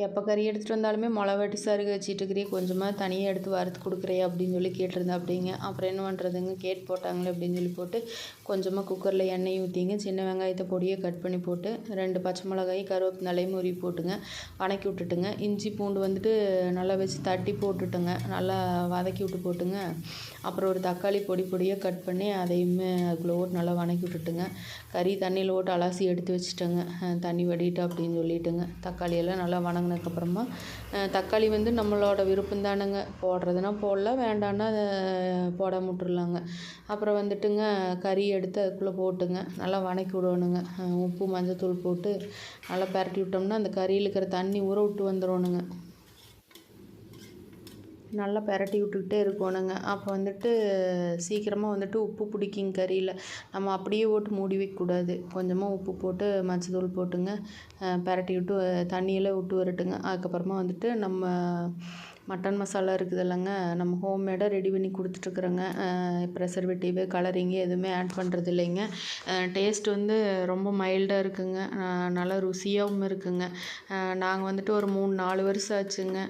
எப்போ கறி எடுத்துகிட்டு வந்தாலுமே மொளை வெட்டி சருகு வச்சிட்டு இருக்கிறியே, கொஞ்சமாக தனியாக எடுத்து வறுத்து கொடுக்குறியா அப்படின்னு சொல்லி கேட்டிருந்தேன். அப்படிங்க அப்புறம் என்ன பண்ணுறதுங்க, கேட் போட்டாங்களே அப்படின்னு சொல்லி போட்டு கொஞ்சமாக குக்கரில் எண்ணெய் ஊற்றிங்க, சின்ன வெங்காயத்தை பொடியை கட் பண்ணி போட்டு 2 பச்சை மிளகாய் கருவேப்பிலையும் உருவி போட்டுங்க, வதக்கி விட்டுட்டுங்க. இஞ்சி பூண்டு வந்துட்டு நல்லா வச்சு தட்டி போட்டுட்டுங்க, நல்லா வதக்கி விட்டு போட்டுங்க. அப்புறம் ஒரு தக்காளி பொடியாக கட் பண்ணி அதையுமே அதுக்குள்ளே ஓட்டு நல்லா வதக்கி விட்டுட்டுங்க. கறி தண்ணியில் ஓட்டு அலசி எடுத்து வச்சுட்டேங்க, தண்ணி வடிட்டு அப்படின்னு சொல்லிட்டுங்க. தக்காளியெல்லாம் நல்லா வதங்கினதுக்கப்புறமா தக்காளி வந்து நம்மளோட விருப்பம் தானுங்க, போடுறதுனா போடலாம், வேண்டான்னா போட விட்டுறலாங்க. அப்புறம் வந்துட்டுங்க கறி எடுத்து அதுக்குள்ளே போட்டுங்க, நல்லா வதக்கி விடணுங்க. உப்பு மஞ்சத்தூள் போட்டு நல்லா பரட்டி விட்டோம்னா அந்த கறியில் இருக்கிற தண்ணி ஊற விட்டு வந்துடணுங்க. நல்லா பெரட்டி விட்டுக்கிட்டே இருக்கணுங்க. அப்போ வந்துட்டு சீக்கிரமாக வந்துட்டு உப்பு பிடிக்குங்க கறியில். நம்ம அப்படியே போட்டு மூடி வைக்கக்கூடாது. கொஞ்சமாக உப்பு போட்டு மஞ்சத்தூள் போட்டுங்க பெரட்டி விட்டு தண்ணியெல்லாம் விட்டு வரட்டுங்க. அதுக்கப்புறமா வந்துட்டு நம்ம மட்டன் மசாலா இருக்குது இல்லைங்க, நம்ம ஹோம்மேடாக ரெடி பண்ணி கொடுத்துட்ருக்குறோங்க. ப்ரெசர்வேட்டிவ் கலரிங்கு எதுவுமே ஆட் பண்ணுறது இல்லைங்க. டேஸ்ட் வந்து ரொம்ப மைல்டாக இருக்குங்க, நல்லா ருசியாகவும் இருக்குங்க. நாங்கள் வந்துட்டு ஒரு 3-4 வருஷம் ஆச்சுங்க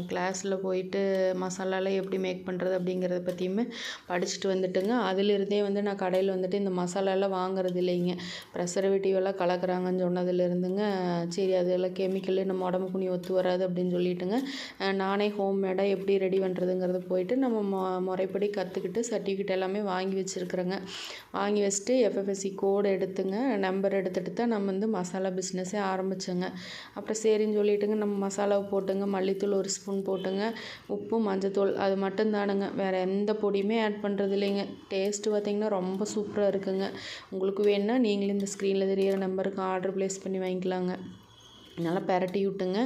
கிளாஸில் போயிட்டு மசாலாலாம் எப்படி மேக் பண்ணுறது அப்படிங்கிறத பற்றியுமே படிச்சுட்டு வந்துட்டுங்க. அதிலிருந்தே வந்து நான் கடையில் வந்துட்டு இந்த மசாலாலாம் வாங்குறது இல்லைங்க. ப்ரெசர்வேட்டிவ் எல்லாம் கலக்குறாங்கன்னு சொன்னதுலேருந்துங்க, சரி அதெல்லாம் கெமிக்கலு நம்ம உடம்புக்கு நீ ஒத்து வராது அப்படின்னு சொல்லிட்டுங்க, நானே ஹோம்மேடாக எப்படி ரெடி பண்ணுறதுங்கிறது போயிட்டு நம்ம முறைப்படி கற்றுக்கிட்டு சர்டிஃபிகேட் எல்லாமே வாங்கி வச்சுருக்குறேங்க. வாங்கி வச்சுட்டு எஃப்எஃப்எஸ்சி கோடு எடுத்துங்க, நம்பர் எடுத்துகிட்டு தான் நம்ம வந்து மசாலா பிஸ்னஸே ஆரம்பித்தோங்க. அப்புறம் சரின்னு சொல்லிட்டுங்க நம்ம மசாலாவை போட்டுங்க, மல்லித்தூள் 1 ஸ்பூன் போட்டுங்க, உப்பு மஞ்சத்தூள் அது மட்டும் தானுங்க, வேறு எந்த பொடியுமே ஆட் பண்ணுறது இல்லைங்க. டேஸ்ட்டு பார்த்திங்கன்னா ரொம்ப சூப்பராக இருக்குங்க. உங்களுக்கு வேணுன்னா நீங்களும் இந்த ஸ்க்ரீனில் தெரியிற நம்பருக்கு ஆர்டர் ப்ளேஸ் பண்ணி வாங்கிக்கலாங்க. நல்லா பெரட்டி விட்டுங்க,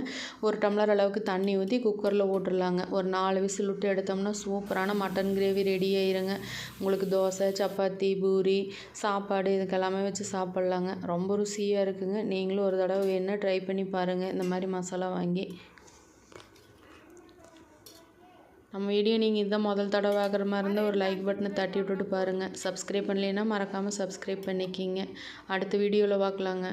1 டம்ளர் அளவுக்கு தண்ணி ஊற்றி குக்கரில் போட்டுடலாங்க. ஒரு 4 விசில் விட்டு எடுத்தோம்னா சூப்பரான மட்டன் கிரேவி ரெடி ஆயிருங்க. உங்களுக்கு தோசை, சப்பாத்தி, பூரி, சாப்பாடு இதுக்கெல்லாமே வச்சு சாப்பிட்லாங்க. ரொம்ப ருசியாக இருக்குங்க. நீங்களும் ஒரு தடவை வேணுன்னா ட்ரை பண்ணி பாருங்கள் இந்த மாதிரி மசாலா வாங்கி. நம்ம வீடியோ நீங்கள் இதுதான் முதல் தடவை ஆகிற மாதிரி இருந்தால் ஒரு லைக் பட்டனை தட்டி விட்டுட்டு பாருங்கள். சப்ஸ்கிரைப் பண்ணலைன்னா மறக்காமல் சப்ஸ்கிரைப் பண்ணிக்கிங்க. அடுத்த வீடியோவில் பார்க்கலாங்க.